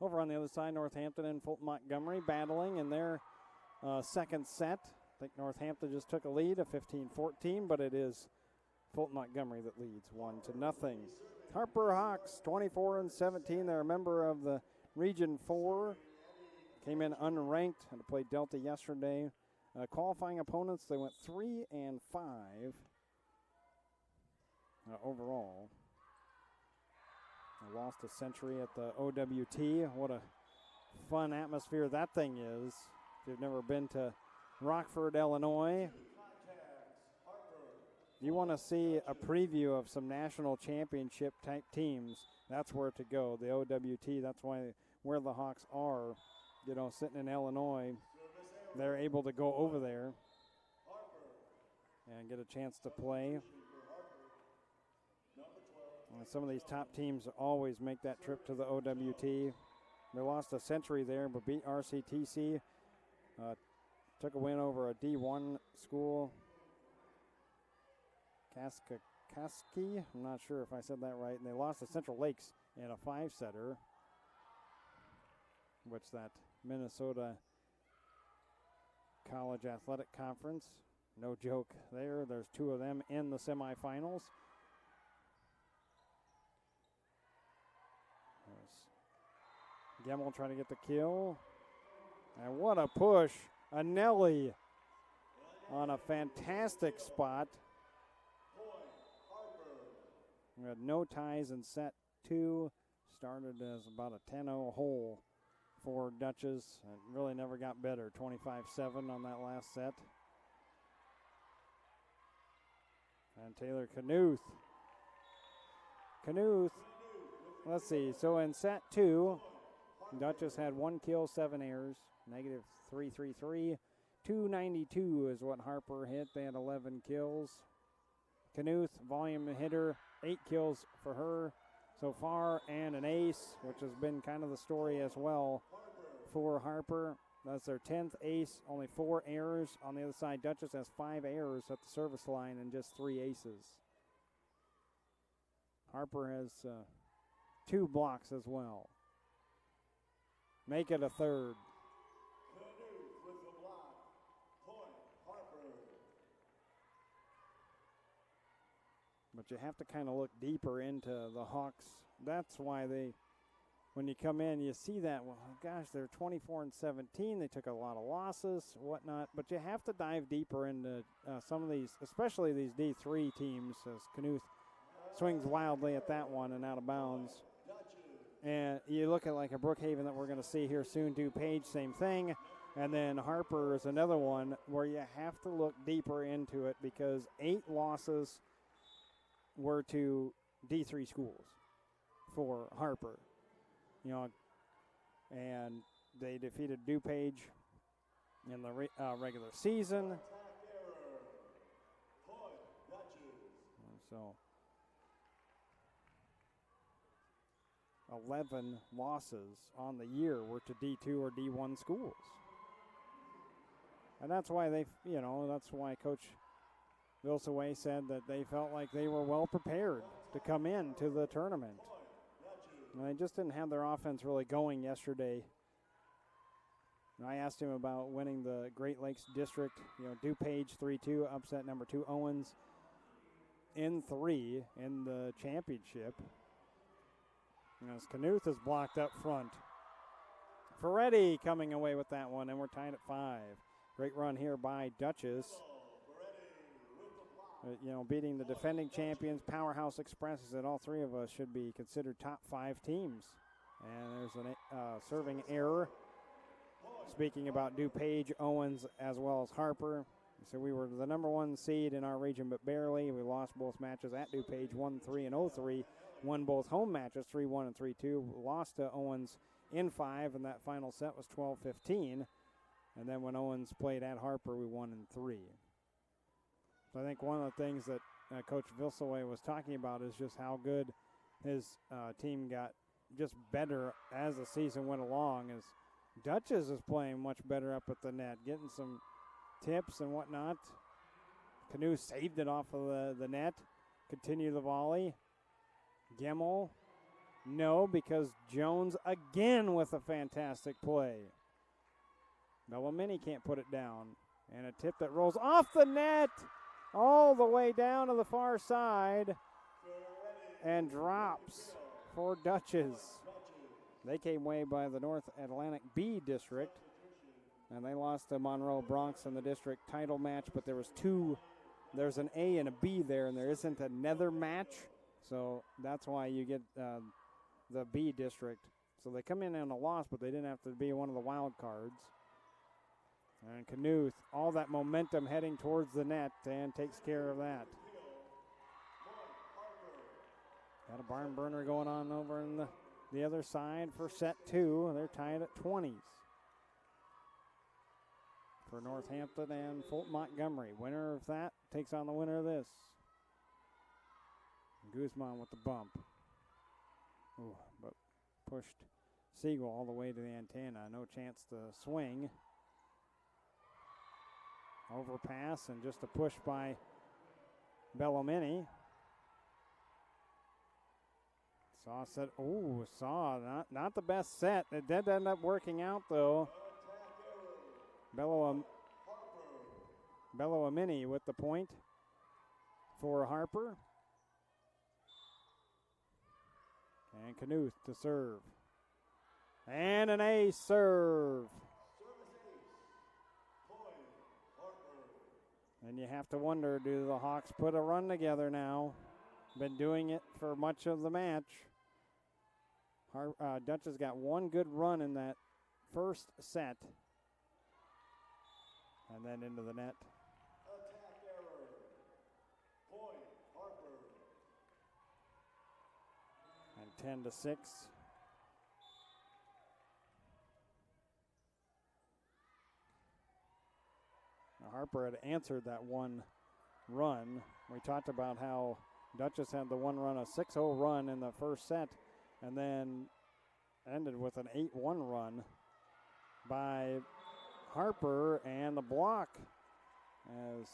Over on the other side, Northampton and Fulton Montgomery battling in their second set. I think Northampton just took a lead of 15-14, but it is Fulton Montgomery that leads 1-0. Harper Hawks, 24-17. They're a member of the Region 4. Came in unranked and played Delta yesterday. Qualifying opponents, they went 3-5 overall. They lost a century at the OWT. What a fun atmosphere that thing is. If you've never been to Rockford, Illinois, you want to see a preview of some national championship type teams, that's where to go. The OWT, that's where the Hawks are, sitting in Illinois. They're able to go over there and get a chance to play. And some of these top teams always make that trip to the OWT. They lost a century there, but beat RCTC. Took a win over a D1 school. Kaskasky, I'm not sure if I said that right. And they lost to Central Lakes in a 5-setter, which that Minnesota College Athletic Conference, no joke there. There's 2 of them in the semifinals. There's Gemmel trying to get the kill. And what a push. Anelli on a fantastic spot. We had no ties in set 2. Started as about a 10-0 hole for Dutchess, and really never got better. 25-7 on that last set. And Taylor Knuth. Let's see. So in set 2, Dutchess had 1 kill, 7 errors, negative 333. 292 is what Harper hit. They had 11 kills. Knuth, volume hitter, 8 kills for her so far, and an ace, which has been kind of the story as well for Harper. That's their 10th ace, only 4 errors. On the other side, Dutchess has 5 errors at the service line and just 3 aces. Harper has 2 blocks as well. Make it a third. But you have to kind of look deeper into the Hawks. That's why they when you come in, you see that, well, gosh, they're 24-17. They took a lot of losses, whatnot. But you have to dive deeper into some of these, especially these D3 teams, as Knuth swings wildly at that one and out of bounds. And you look at like a Brookhaven that we're going to see here soon. DuPage, same thing. And then Harper is another one where you have to look deeper into it because 8 losses were to D3 schools for Harper. You know, and they defeated DuPage in the regular season. So 11 losses on the year were to D2 or D1 schools. And that's why that's why Coach Vilsaway said that they felt like they were well prepared to come into the tournament. And they just didn't have their offense really going yesterday. And I asked him about winning the Great Lakes District. DuPage 3-2, upset number 2 Owens in 3 in the championship. As Knuth is blocked up front. Ferretti coming away with that one, and we're tied at 5. Great run here by Dutchess. Beating the defending champions, Powerhouse Express. He said all 3 of us should be considered top 5 teams. And there's a serving error. Speaking about DuPage, Owens, as well as Harper. He said we were the number 1 seed in our region, but barely. We lost both matches at DuPage, 1-3 and 0-3. Won both home matches, 3-1 and 3-2. Lost to Owens in 5, and that final set was 12-15. And then when Owens played at Harper, we won in 3. So I think one of the things that Coach Vilsaway was talking about is just how good his team got just better as the season went along. As Dutchess is playing much better up at the net, getting some tips and whatnot. Knuth saved it off of the net. Continue the volley. Gemmel, no, because Jones again with a fantastic play. Bellamini can't put it down. And a tip that rolls off the net all the way down to the far side and drops for Dutchess. They came away by the North Atlantic B district, and they lost to Monroe Bronx in the district title match, but there's an A and a B there, and there isn't another match. So that's why you get the B district. So they come in on a loss, but they didn't have to be one of the wild cards. And Knuth, all that momentum heading towards the net, and takes care of that. Got a barn burner going on over in the other side for set 2. They're tied at 20s. For Northampton and Fulton Montgomery. Winner of that takes on the winner of this. Guzman with the bump. Ooh, but pushed Siegel all the way to the antenna. No chance to swing. Overpass and just a push by Bellamini. Saw not the best set. It did end up working out though. Bellamini with the point for Harper. And Knuth to serve. And an ace serve. And you have to wonder, do the Hawks put a run together now? Been doing it for much of the match. Dutchess got one good run in that first set. And then into the net. Attack error. Point, Harper. And 10-6. Now Harper had answered that one run. We talked about how Dutchess had the one run, a 6-0 run in the first set, and then ended with an 8-1 run by Harper, and the block as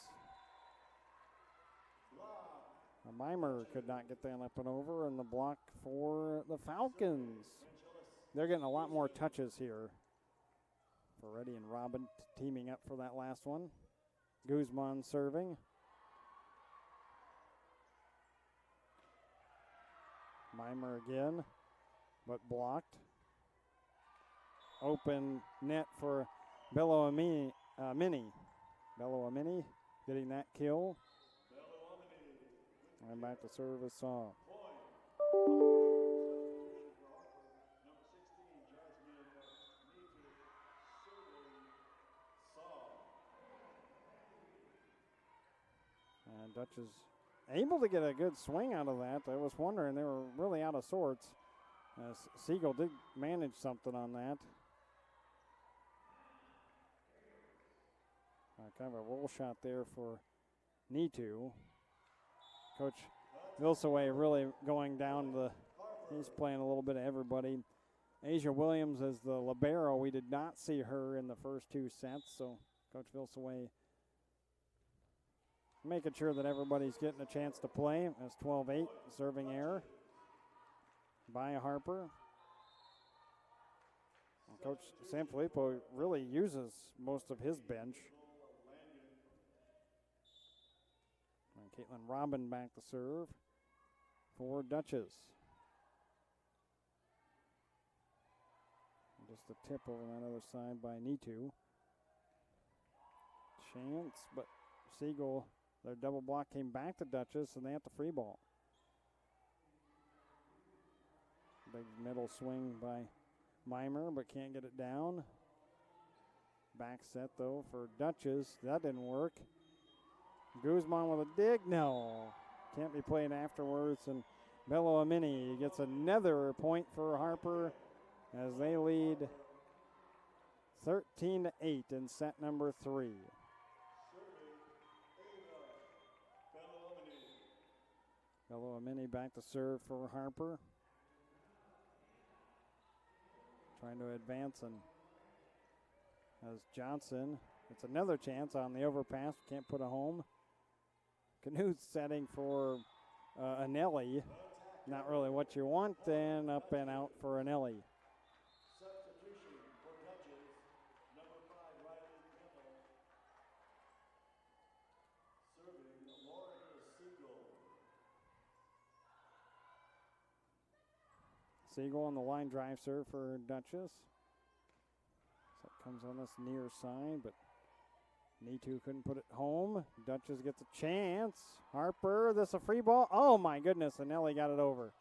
Mimer could not get that up and over, and the block for the Falcons. They're getting a lot more touches here. Ferretti and Robin teaming up for that last one. Guzman serving. Mimer again, but blocked. open net for Belloamini. Belloamini getting that kill. And back to service Saw. And Dutchess able to get a good swing out of that. I was wondering, they were really out of sorts. Siegel did manage something on that. Kind of a roll shot there for Nitu. Coach Vilsaway really going down he's playing a little bit of everybody. Asia Williams is the libero. We did not see her in the first two sets, so Coach Vilsaway making sure that everybody's getting a chance to play. That's 12-8, serving error by Harper. And Coach Sanfilippo really uses most of his bench. And Caitlin Robin back to serve for Dutchess. Just a tip over on that other side by Nitu. Chance, but Siegel, their double block came back to Dutchess, and they have to free ball. Big middle swing by Mimer, but can't get it down. Back set, though, for Dutchess. That didn't work. Guzman with a dig. No. Can't be played afterwards. And Belloamini gets another point for Harper as they lead 13-8 in set number 3. Belloamini back to serve for Harper. Trying to advance, and as Johnson, it's another chance on the overpass. Can't put a home. Canute setting for Anelli. Not really what you want, and up and out for Anelli. Substitution for Dutchess, number 5, Riley Kendall. Serving Lauren Siegel. Siegel on the line drive serve for Dutchess. So it comes on this near side, but Nitu couldn't put it home. Dutchess gets a chance. Harper, this a free ball. Oh my goodness, and Nelly got it over.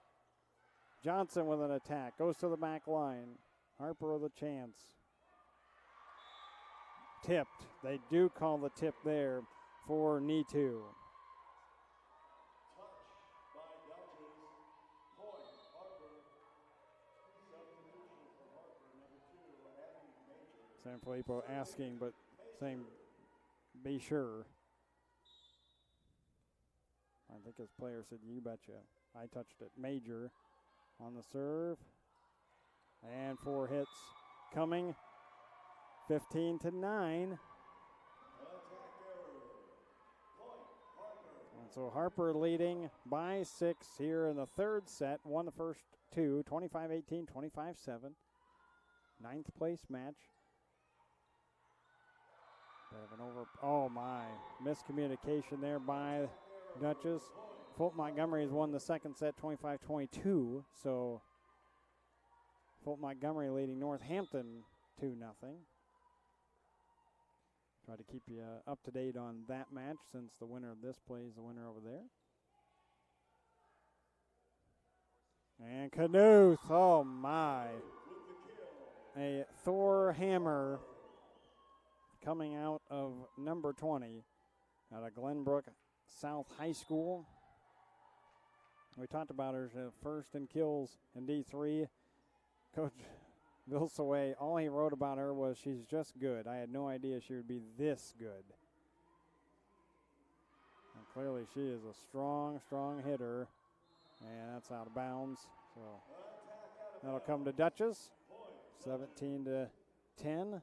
Johnson with an attack, goes to the back line. Harper with a chance. Tipped. They do call the tip there for Nitu. Sanfilippo asking, but saying, be sure. I think his player said, you betcha. I touched it. Major on the serve. And 4 hits coming. 15-9. And so Harper leading by 6 here in the third set. Won the first 2, 25-18, 25-7. 9th place match. Oh my, miscommunication there by Dutchess. Fulton Montgomery has won the second set 25-22, so Fulton Montgomery leading Northampton 2-0. Try to keep you up to date on that match since the winner of this plays the winner over there. And Knuth, oh my. A Thor hammer coming out of number 20 out of Glenbrook South High School. We talked about her first in kills in D3. Coach Vilsaway, all he wrote about her was she's just good. I had no idea she would be this good. And clearly she is a strong, strong hitter. And that's out of bounds. So that'll come to Dutchess. 17-10.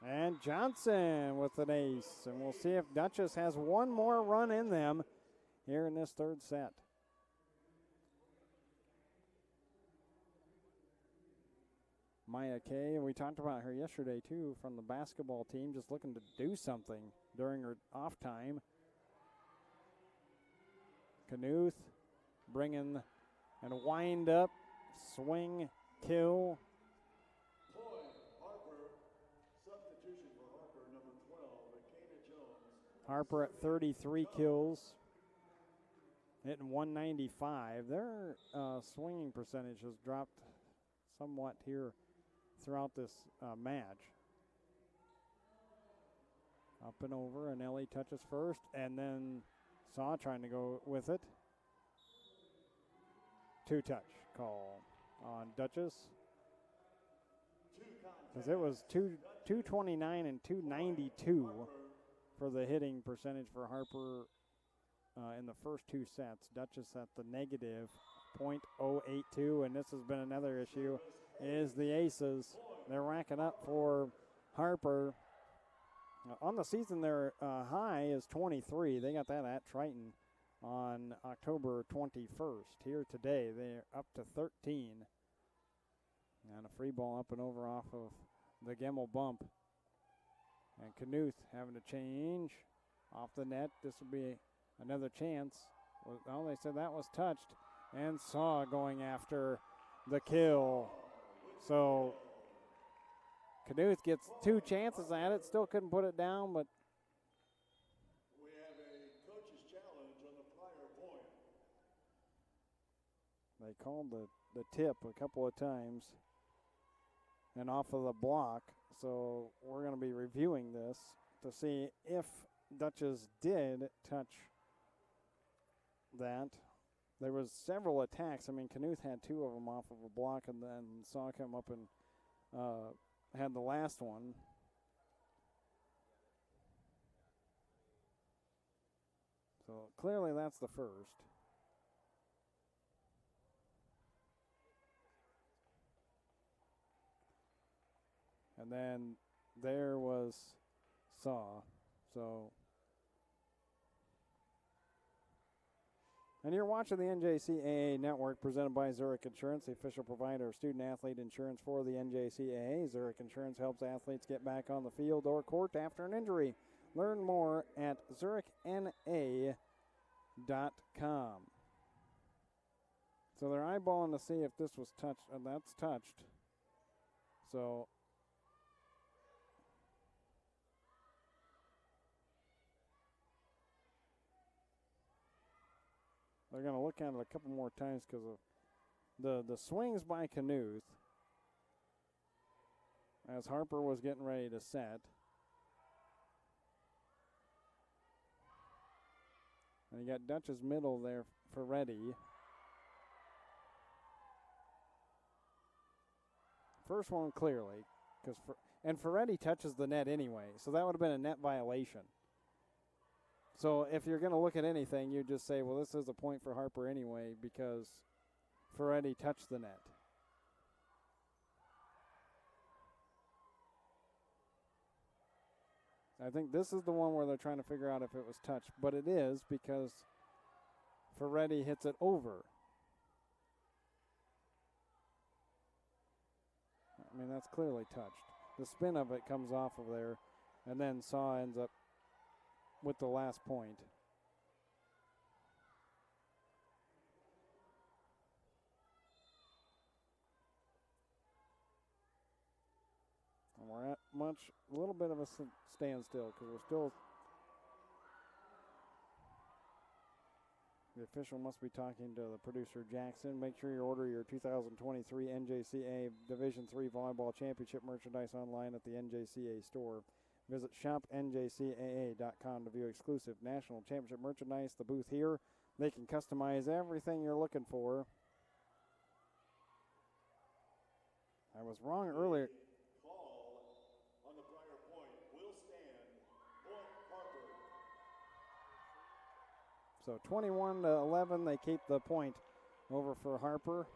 And Johnson with an ace. And we'll see if Dutchess has one more run in them here in this third set. Maya Kay, and we talked about her yesterday too, from the basketball team, just looking to do something during her off time. Knuth bringing and wind up, swing, kill. Point, Harper. Substitution for Harper, number 12, Akana Jones. Harper at 33 kills, hitting 195. Their swinging percentage has dropped somewhat here throughout this match. Up and over, and Ellie touches first, and then Saw trying to go with it. Two-touch call on Dutchess. Because it was 229 and 292 for the hitting percentage for Harper in the first two sets. Dutchess at the negative .082, and this has been another issue, is the aces. They're racking up for Harper. On the season, their high is 23. They got that at Triton on October 21st. Here today, they're up to 13. And a free ball up and over off of the Gemmel bump. And Knuth having to change off the net. This will be another chance. Well, they said that was touched. And Saw going after the kill. So Knuth gets two chances at it. Still couldn't put it down, but We have a coach's challenge on the prior point. they called the tip a couple of times and off of the block. So we're going to be reviewing this to see if Dutchess did touch that. There was several attacks. I mean, Knuth had two of them off of a block, and then Saw come up and had the last one. So clearly that's the first. And then there was Saw. So, and you're watching the NJCAA Network presented by Zurich Insurance, the official provider of student-athlete insurance for the NJCAA. Zurich Insurance helps athletes get back on the field or court after an injury. Learn more at zurichna.com. So they're eyeballing to see if this was touched, and that's touched. So they're going to look at it a couple more times because of the swings by Knuth as Harper was getting ready to set. And you got Dutch's middle there for Reddy. First one clearly, and Ferretti touches the net anyway, so that would have been a net violation. So if you're going to look at anything, you just say, well, this is a point for Harper anyway because Ferretti touched the net. I think this is the one where they're trying to figure out if it was touched, but it is because Ferretti hits it over. I mean, that's clearly touched. The spin of it comes off of there, and then Saw ends up with the last point. And we're at a little bit of a standstill because we're still. The official must be talking to the producer, Jackson. Make sure you order your 2023 NJCAA Division III Volleyball Championship merchandise online at the NJCAA store. Visit shopnjcaa.com to view exclusive national championship merchandise. The booth here, they can customize everything you're looking for. I was wrong earlier. Call on the prior point will stand. Point Harper. So 21-11, they keep the point over for Harper.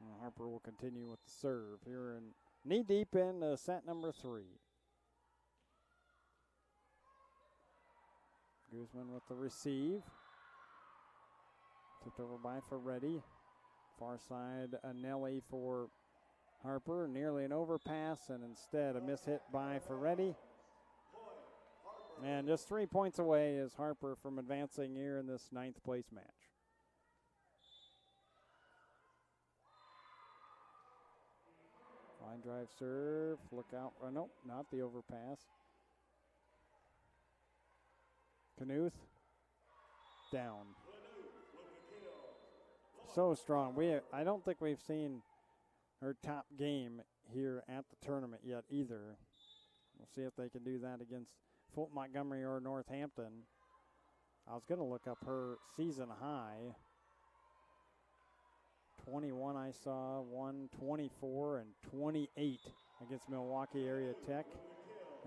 And Harper will continue with the serve here and knee deep in set number 3. Guzman with the receive. Tipped over by Ferretti. Far side, Anelli for Harper, nearly an overpass, and instead a miss hit by Ferretti. And just 3 points away is Harper from advancing here in this 9th place match. Line drive serve, look out, nope, not the overpass. Knuth, down. So strong. I don't think we've seen her top game here at the tournament yet either. We'll see if they can do that against Fulton Montgomery or Northampton. I was going to look up her season high. 21 I saw, 124 and 28 against Milwaukee Area Tech.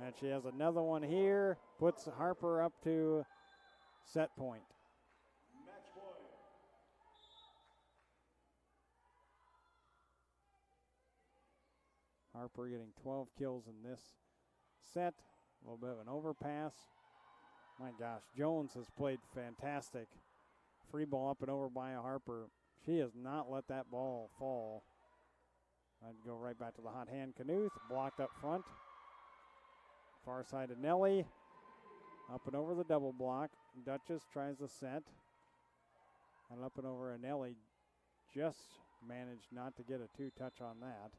And she has another one here, puts Harper up to set point. Harper getting 12 kills in this set. A little bit of an overpass. My gosh, Jones has played fantastic. Free ball up and over by Harper. She has not let that ball fall. I'd go right back to the hot hand. Knuth blocked up front. Far side of Nelly. Up and over the double block. Dutchess tries the set. And up and over, and Nelly just managed not to get a two-touch on that.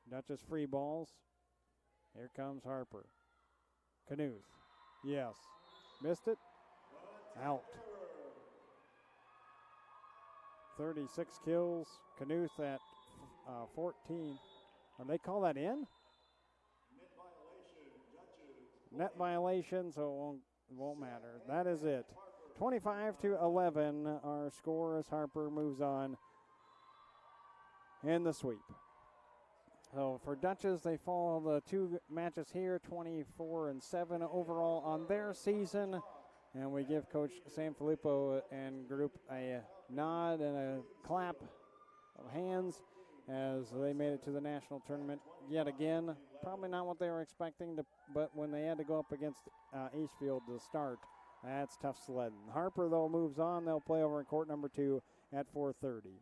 Dutchess free balls. Here comes Harper. Knuth. Yes. Missed it. Out. 36 kills. Knuth at 14. They call that in? Net violation, so it won't matter. That is it. 25-11, our score as Harper moves on in the sweep. So for Dutchess, they fall the 2 matches here, 24-7 overall on their season. And we give Coach Sanfilippo and group a nod and a clap of hands as they made it to the national tournament yet again. Probably not what they were expecting, but when they had to go up against Eastfield to start, that's tough sledding. Harper, though, moves on. They'll play over in court number 2 at 4:30.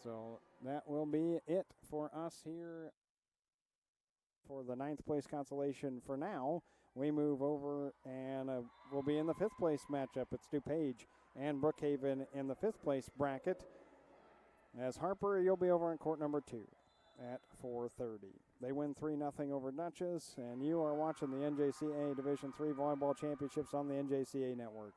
So that will be it for us here for the 9th place consolation for now. We move over and we'll be in the 5th place matchup. It's DuPage and Brookhaven in the 5th place bracket. As Harper, you'll be over in court number 2 at 4:30. They win 3-0 over Dutchess, and you are watching the NJCAA Division III Volleyball Championships on the NJCAA Network.